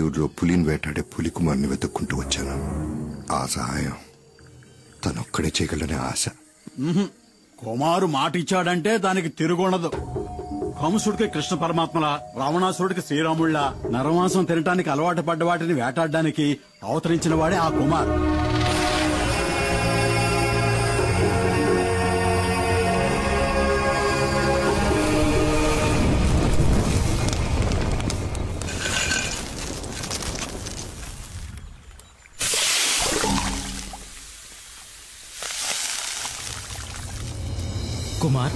ఊళ్ళో పులిని వేటాడే పులికుమార్ని వెతుక్కుంటూ వచ్చాను. ఆ సహాయం తనొక్కడే చేయగలనే ఆశ. కుమారు మాట ఇచ్చాడంటే దానికి తిరుగుండదు. కంసుడికి కృష్ణ పరమాత్మల, రావణాసురుడికి శ్రీరాముళ్ళ, నరమాంసం తినటానికి అలవాటు పడ్డ వాటిని వేటాడడానికి అవతరించిన వాడే ఆ కుమార్. కుమార్,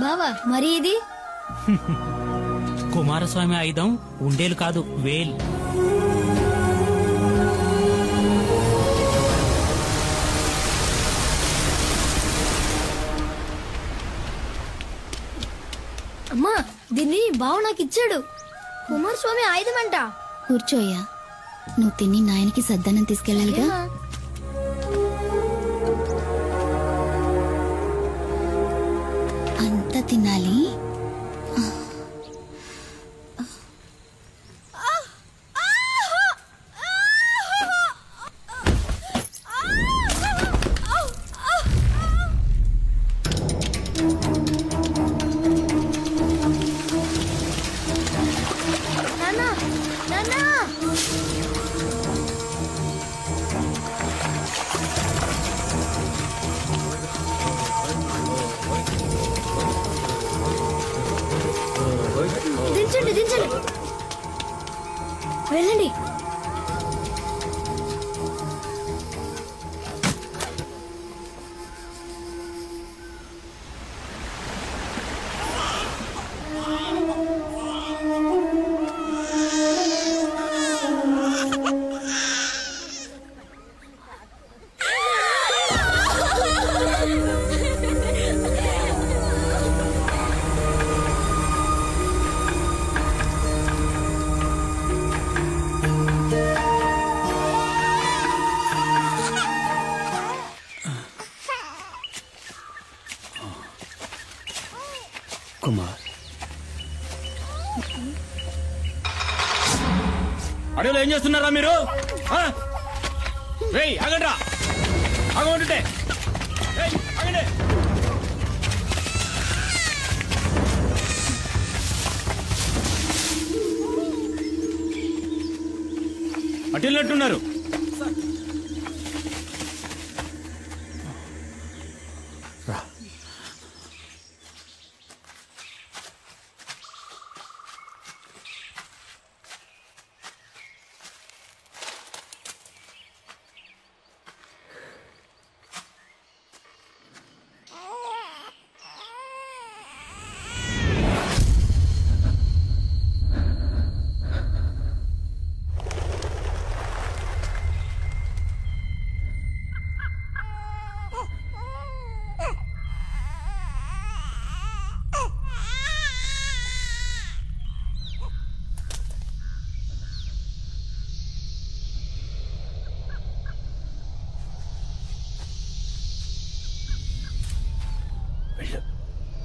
బావా మరి ఇది కుమారస్వామి ఆయుధం ఉండేలు కాదు, వేల్. అమ్మా, దీన్ని బావ నాకు ఇచ్చాడు. కుమారస్వామి ఆయుధం అంట. కూర్చోయ్యా, నువ్వు తిని నాయనకి సద్దనం తీసుకెళ్ళాలిగా. అంత తినాలి. దించండి దించండి, వెళ్ళండి. కుమార్, అడవిలో ఏం చేస్తున్నారా మీరు? ఆగండ్రా, ఆగమంటుంటే ఆగండి. అటిల్నట్టున్నారు.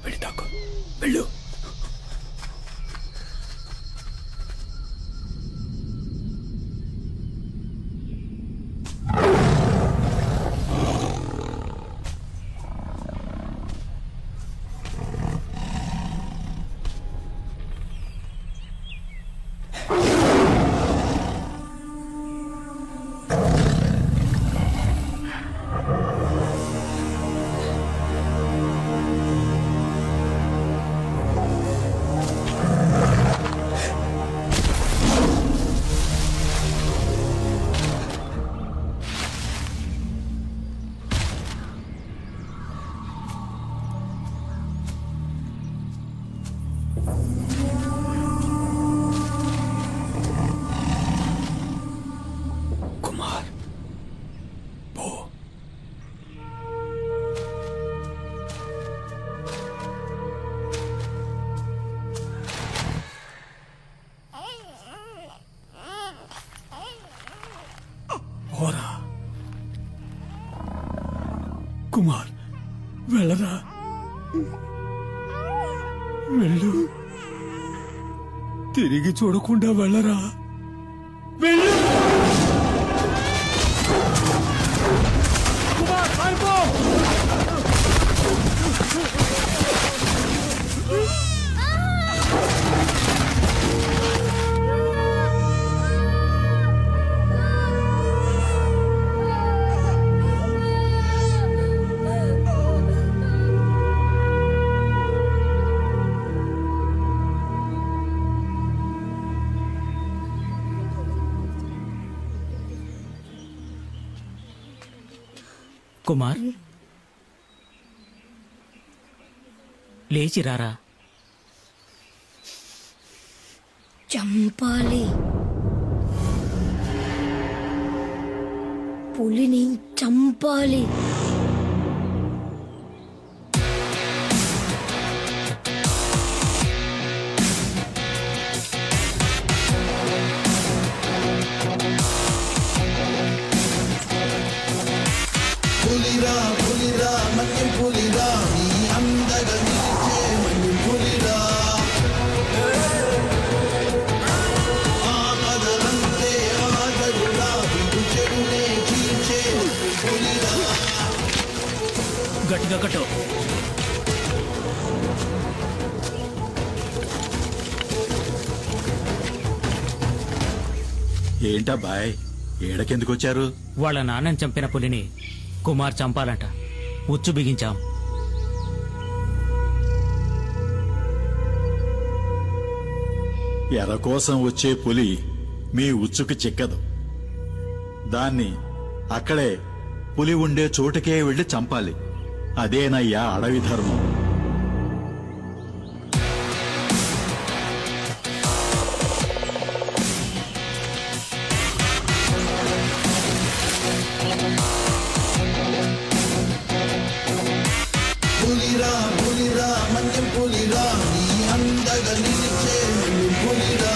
వెళ్ళి తాకు, వెళ్ళు. కుమార్ వెళ్ళరా, వెళ్ళు, తిరిగి చూడకుండా వెళ్ళరా, వెళ్ళు. కుమార్ పారిపో. కుమార్ లేచిరారా. చంపాలి, పులిని చంపాలి. పులిరా పులిరా మన్యం పులిరా, నీ అందగా నిలిచే మన్యం పులిరా. ఆపదలంతే ఆగడురా, విడు చెడునే చీల్చే పులిరా. గట్టిగా కట్టు. ఏంటబ్బాయ్, ఏడకెందుకొచ్చారు? వాళ్ళ నాన్నని చంపిన పులిని కుమార్ చంపాలంట. ఉచ్చు బిగించాం. ఎర కోసం వచ్చే పులి మీ ఉచ్చుకు చిక్కదు. దాన్ని అక్కడే పులి ఉండే చోటుకే వెళ్లి చంపాలి. అదేనయ్యా అడవి ధర్మం. పులిరా పులిరా మన్యం పులిరా, నీ అందగా నిలిచే మన్యం పులిరా.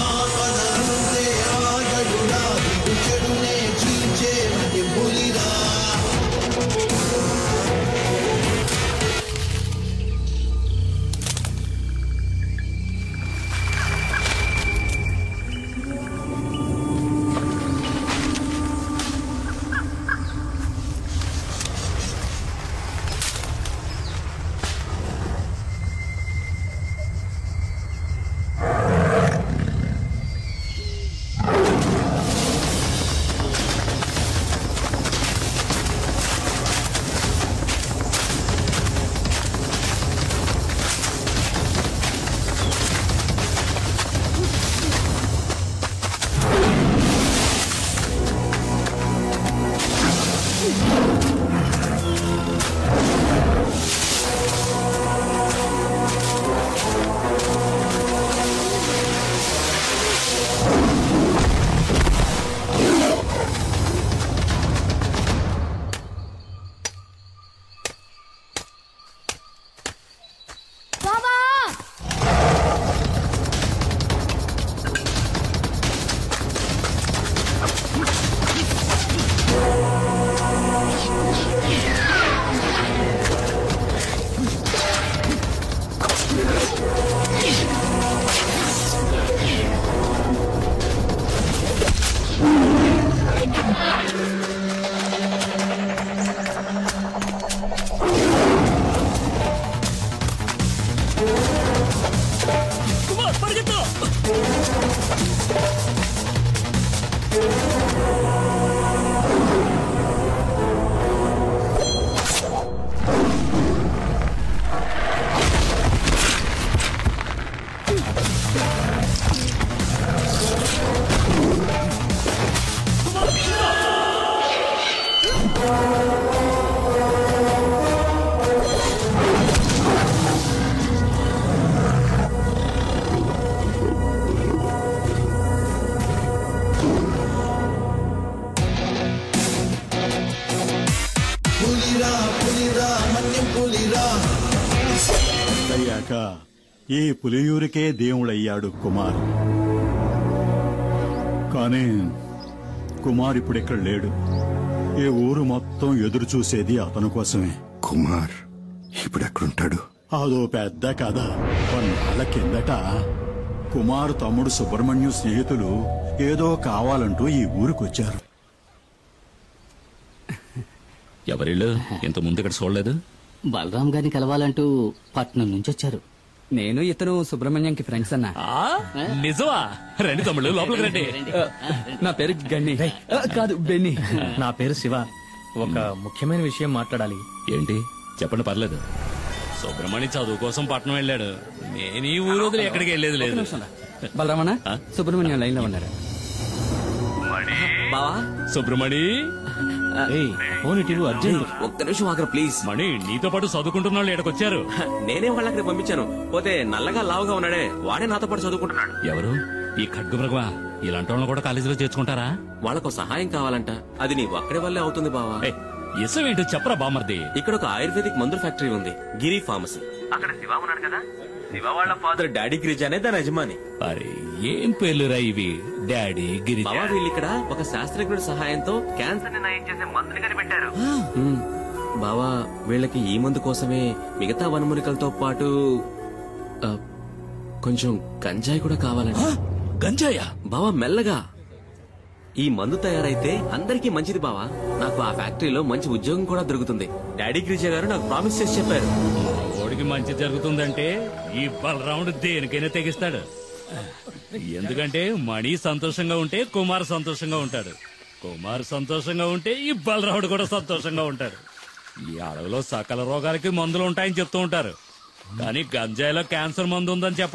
ఆపదలంతే ఆగడురా, విడు చెడునే చీల్చే మన్యం పులిరా. అయ్యాక ఈ పులియూరికే దేవుడయ్యాడు కుమార్. కానీ కుమార్ ఇప్పుడు ఇక్కడ లేడు. ఈ ఊరు మొత్తం ఎదురు చూసేది అతని కోసమే. కుమార్ ఇప్పుడు ఎక్కడుంటాడు? అదో పెద్ద కథ. కొన్నాళ్ళ కిందట కుమార్ తమ్ముడు సుబ్రహ్మణ్యం స్నేహితులు ఏదో కావాలంటూ ఈ ఊరికొచ్చారు. ఎవరిళ్ళు ఇంత ముందు ఇక్కడ చూడలేదు? బలరాం గారిని కలవాలంటూ పట్నం నుంచి వచ్చారు. నేను ఇతను సుబ్రహ్మణ్యంకి ఫ్రెండ్స్ అన్నా. నిజమా? రండి తమ్ముళ్ళు, లోపలికి రండి. నా పేరు గన్ని. కాదు, బెన్ని. నా పేరు శివ. ఒక ముఖ్యమైన విషయం మాట్లాడాలి. ఏంటి చెప్పండి, పర్లేదు. సుబ్రహ్మణ్యం చదువు కోసం పట్నం వెళ్ళాడు. నేను ఈ ఊరు వదిలి ఎక్కడికి వెళ్ళేది లేదు. బలరామన్న, సుబ్రహ్మణ్యం లైన్ లో ఉన్నారు. బావా, సుబ్రహ్మణి ఒక్క నిమిషం ఆగరా ప్లీజ్. మణి, నీతో పాటు చదువుకుంటున్న వాళ్ళు ఇక్కడికొచ్చారు. నేనే వాళ్ళకి పంపించాను. పోతే నల్లగా లావుగా ఉన్నాడే వాడే నాతో పాటు చదువుకుంటున్నాడు. ఎవరు? ఈ ఖడ్గమృగమా? ఇలాంటి వాళ్ళని కూడా కాలేజీలో చేర్చుకుంటారా? వాళ్ళకు సహాయం కావాలంట. అది నీ ఒక్కడి వల్లే అవుతుంది బావా. ఇసం ఏంటో చెప్పరా బామర్ది. ఇక్కడ ఒక ఆయుర్వేదిక్ మందుల ఫ్యాక్టరీ ఉంది, గిరి ఫార్మసీ. అక్కడ శివ ఉన్నాడు కదా, శివ వాళ్ళ ఫాదర్ డాడీ గిరిజ అనే దాని యజమాని. అరే ఏం పేర్లురా ఇవి? డాడీ గిరిజ. బావా, వీళ్ళు ఇక్కడ ఒక శాస్త్రజ్ఞుడి సహాయంతో క్యాన్సర్ ని నయం చేసే మందుని కనిపెట్టారు. బావా, వీళ్ళకి ఈ మందు కోసమే మిగతా వనమూలికలతో పాటు కొంచెం గంజాయి కూడా కావాలండి. గంజాయా? బావా మెల్లగా. ఈ మందు తయారైతే అందరికీ మంచిది బావా. నాకు ఆ ఫ్యాక్టరీలో మంచి ఉద్యోగం కూడా దొరుకుతుంది. డాడీ గిరిజ గారు నాకు ప్రామిస్ చేసి చెప్పారు. ఓడికి మంచి జరుగుతుందంటే ఈ బలరాముడు దేనికైనా తెగిస్తాడు. ఎందుకంటే మణి సంతోషంగా ఉంటే కుమార్ సంతోషంగా ఉంటాడు. కుమార్ సంతోషంగా ఉంటే ఈ బలరాముడు కూడా సంతోషంగా ఉంటాడు. ఈ అడవిలో సకల రోగాలకి మందులు ఉంటాయని చెప్తూ ఉంటారు, కానీ గంజాయిలో క్యాన్సర్ మందు ఉందని చెప్పడం